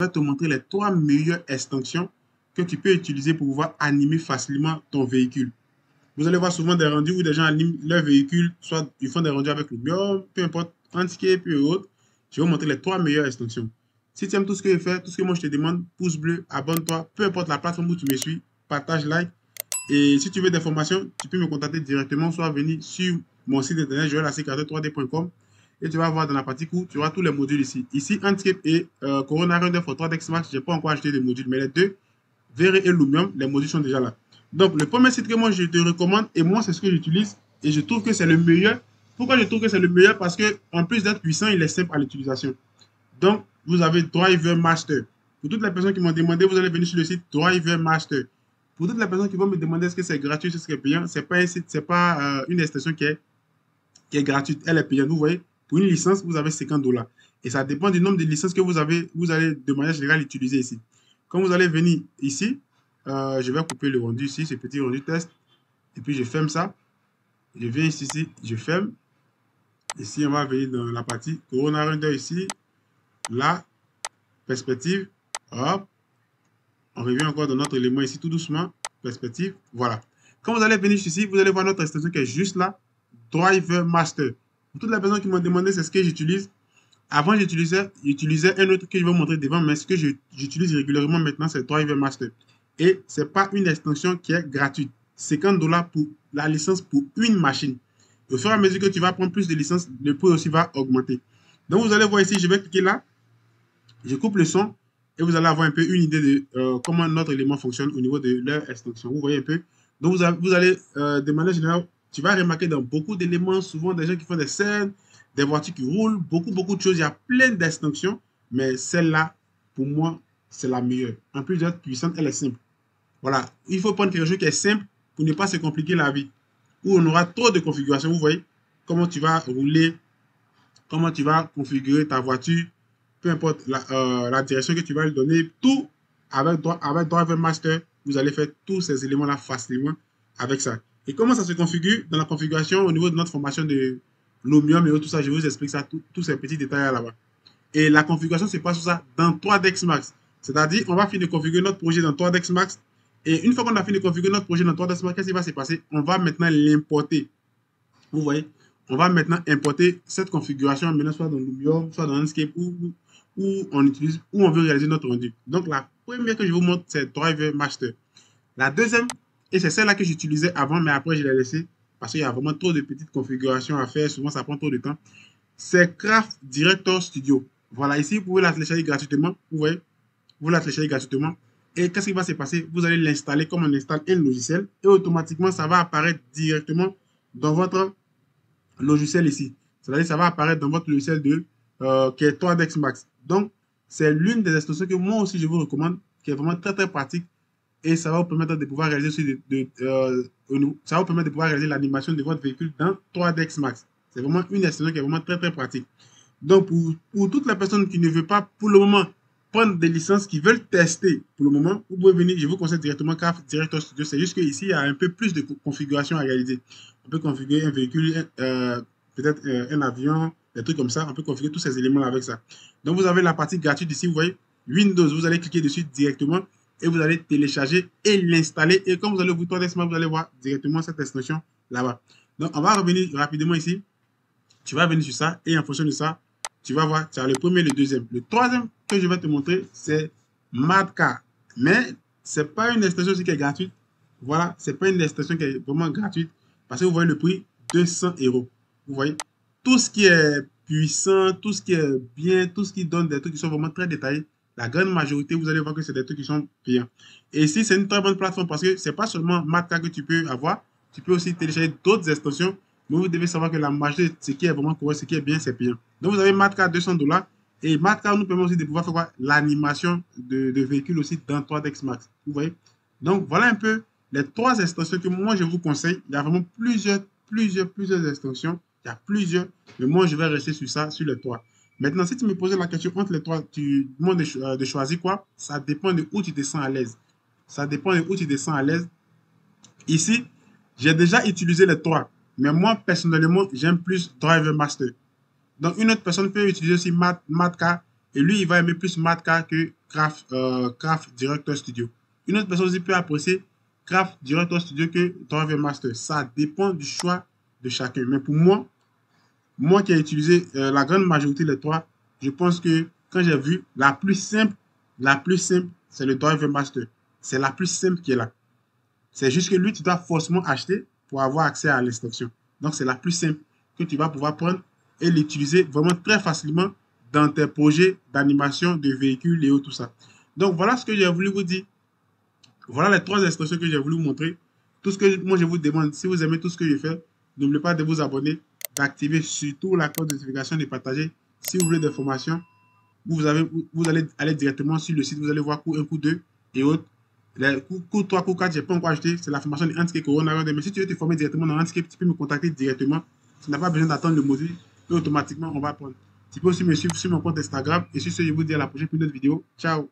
vais te montrer les 3 meilleures extensions que tu peux utiliser pour pouvoir animer facilement ton véhicule. Vous allez voir souvent des rendus où des gens animent leur véhicule, soit ils font des rendus avec le Lumion, peu importe, Andscape et autres. Je vais vous montrer les 3 meilleures extensions. Si tu aimes tout ce que je fais, tout ce que moi je te demande, pouce bleu, abonne-toi, peu importe la plateforme où tu me suis, partage, like. Et si tu veux des formations, tu peux me contacter directement, soit venir sur mon site internet joelac43d.com et tu vas voir dans la partie cours, tu auras tous les modules ici. Ici, Andscape et Corona Render for 3DX Max, je n'ai pas encore acheté de modules, mais les deux, Vere et Lumion, les modules sont déjà là. Donc, le premier site que moi je te recommande, et moi c'est ce que j'utilise, et je trouve que c'est le meilleur. Pourquoi je trouve que c'est le meilleur? Parce que en plus d'être puissant, il est simple à l'utilisation. Donc, vous avez Driver Master. Pour toutes les personnes qui m'ont demandé, vous allez venir sur le site Driver Master. Pour toutes les personnes qui vont me demander est-ce que c'est gratuit, est-ce que c'est payant, c'est pas un site, c'est pas une extension qui est gratuite, elle est payante. Vous voyez, pour une licence, vous avez 50 $. Et ça dépend du nombre de licences que vous avez, vous allez de manière générale utiliser ici. Quand vous allez venir ici, je vais couper le rendu ici, ce petit rendu test. Et puis je ferme ça. Je viens ici, je ferme. Ici, on va venir dans la partie Corona Render ici. Là, perspective. Hop. On revient encore dans notre élément ici tout doucement. Perspective. Voilà. Quand vous allez venir ici, vous allez voir notre extension qui est juste là. Driver Master. Pour toutes les personnes qui m'ont demandé c'est ce que j'utilise. Avant, j'utilisais un autre que je vais vous montrer devant, mais ce que j'utilise régulièrement maintenant, c'est Driver Master. Et ce n'est pas une extension qui est gratuite. 50 $ pour la licence pour une machine. Au fur et à mesure que tu vas prendre plus de licences, le prix aussi va augmenter. Donc, vous allez voir ici, je vais cliquer là. Je coupe le son et vous allez avoir un peu une idée de comment notre élément fonctionne au niveau de leur extension. Vous voyez un peu. Donc, vous allez, de manière générale, tu vas remarquer dans beaucoup d'éléments, souvent des gens qui font des scènes, des voitures qui roulent, beaucoup de choses. Il y a plein d'extensions, mais celle-là, pour moi, c'est la meilleure. En plus d'être puissante, elle est simple. Voilà, il faut prendre quelque chose qui est simple pour ne pas se compliquer la vie. Où on aura trop de configurations. Vous voyez comment tu vas rouler, comment tu vas configurer ta voiture, peu importe la direction que tu vas lui donner, tout avec Driver Master, vous allez faire tous ces éléments-là facilement avec ça. Et comment ça se configure dans la configuration au niveau de notre formation de l'Omium et tout ça, je vous explique ça, tous ces petits détails là-bas. Et la configuration se passe sur ça dans 3DX Max. C'est-à-dire, on va finir de configurer notre projet dans 3DX Max. Et une fois qu'on a fini de configurer notre projet dans 3DX Max, qu'est-ce qui va se passer? On va maintenant l'importer. Vous voyez? On va maintenant importer cette configuration, maintenant soit dans Lumion, soit dans Landscape, où on utilise, où on veut réaliser notre rendu. Donc, la première que je vous montre, c'est Driver Master. La deuxième, et c'est celle-là que j'utilisais avant, mais après, je l'ai laissée parce qu'il y a vraiment trop de petites configurations à faire. Souvent, ça prend trop de temps. C'est Craft Director Studio. Voilà, ici, vous pouvez la télécharger gratuitement. Vous voyez, vous la téléchargez gratuitement. Et qu'est-ce qui va se passer? Vous allez l'installer comme on installe un logiciel et automatiquement, ça va apparaître directement dans votre logiciel ici. C'est-à-dire ça va apparaître dans votre logiciel qui est 3DX Max. Donc, c'est l'une des extensions que moi aussi je vous recommande, qui est vraiment très pratique et ça va vous permettre de pouvoir réaliser aussi ça va vous permettre de pouvoir réaliser l'animation de votre véhicule dans 3DX Max. C'est vraiment une extension qui est vraiment très pratique. Donc, pour toutes les personnes qui ne veulent pas pour le moment prendre des licences, qui veulent tester pour le moment, vous pouvez venir, je vous conseille directement Craft Director Studio. C'est juste qu'ici, il y a un peu plus de configuration à réaliser. On peut configurer un véhicule, peut-être un avion, des trucs comme ça. On peut configurer tous ces éléments avec ça. Donc, vous avez la partie gratuite ici, vous voyez, Windows. Vous allez cliquer dessus directement et vous allez télécharger et l'installer. Et quand vous allez ouvrir 3DX Max, vous allez voir directement cette extension là-bas. Donc, on va revenir rapidement ici. Tu vas venir sur ça et en fonction de ça, tu vas voir, tu as le premier et le deuxième. Le troisième que je vais te montrer, c'est Madcar. Mais ce n'est pas une extension qui est gratuite. Voilà, ce n'est pas une extension qui est vraiment gratuite parce que vous voyez le prix, 200 €. Vous voyez, tout ce qui est puissant, tout ce qui est bien, tout ce qui donne des trucs qui sont vraiment très détaillés, la grande majorité, vous allez voir que c'est des trucs qui sont payants. Et ici, c'est une très bonne plateforme parce que ce n'est pas seulement Madcar que tu peux avoir, tu peux aussi télécharger d'autres extensions. Mais vous devez savoir que la majorité, ce qui est vraiment correct, ce qui est bien, c'est payant. Donc, vous avez Madcar 200 $. Et Madcar nous permet aussi de pouvoir faire l'animation de véhicules aussi dans 3DX Max. Vous voyez? Donc, voilà un peu les 3 extensions que moi, je vous conseille. Il y a vraiment plusieurs extensions. Il y a plusieurs. Mais moi, je vais rester sur ça, sur les 3. Maintenant, si tu me posais la question entre les 3, tu demandes de choisir quoi? Ça dépend de où tu te sens à l'aise. Ça dépend de où tu te sens à l'aise. Ici, j'ai déjà utilisé les 3. Mais moi, personnellement, j'aime plus Driver Master. Donc, une autre personne peut utiliser aussi Madcar Et lui, il va aimer plus Matka que Craft Director Studio. Une autre personne aussi peut apprécier Craft Director Studio que Driver Master. Ça dépend du choix de chacun. Mais pour moi qui ai utilisé la grande majorité des trois, je pense que quand j'ai vu la plus simple, c'est le Driver Master. C'est la plus simple qui est là. C'est juste que lui, tu dois forcément acheter pour avoir accès à l'extension. Donc, c'est la plus simple que tu vas pouvoir prendre et l'utiliser vraiment très facilement dans tes projets d'animation de véhicules et tout ça. Donc, voilà ce que j'ai voulu vous dire. Voilà les trois extensions que j'ai voulu vous montrer. Tout ce que moi, je vous demande, si vous aimez tout ce que je fais, n'oubliez pas de vous abonner, d'activer surtout la cloche de notification et de partager. Si vous voulez des formations, vous allez aller directement sur le site, vous allez voir cours 1, cours 2 et autres. Les cours 3, cours 4, je n'ai pas encore acheté, c'est la formation de Handicap Corona. Mais si tu veux te former directement dans Handicap, tu peux me contacter directement. Tu n'as pas besoin d'attendre le module et automatiquement on va prendre. Tu peux aussi me suivre sur mon compte Instagram. Et sur ce, je vous dis à la prochaine pour une autre vidéo. Ciao!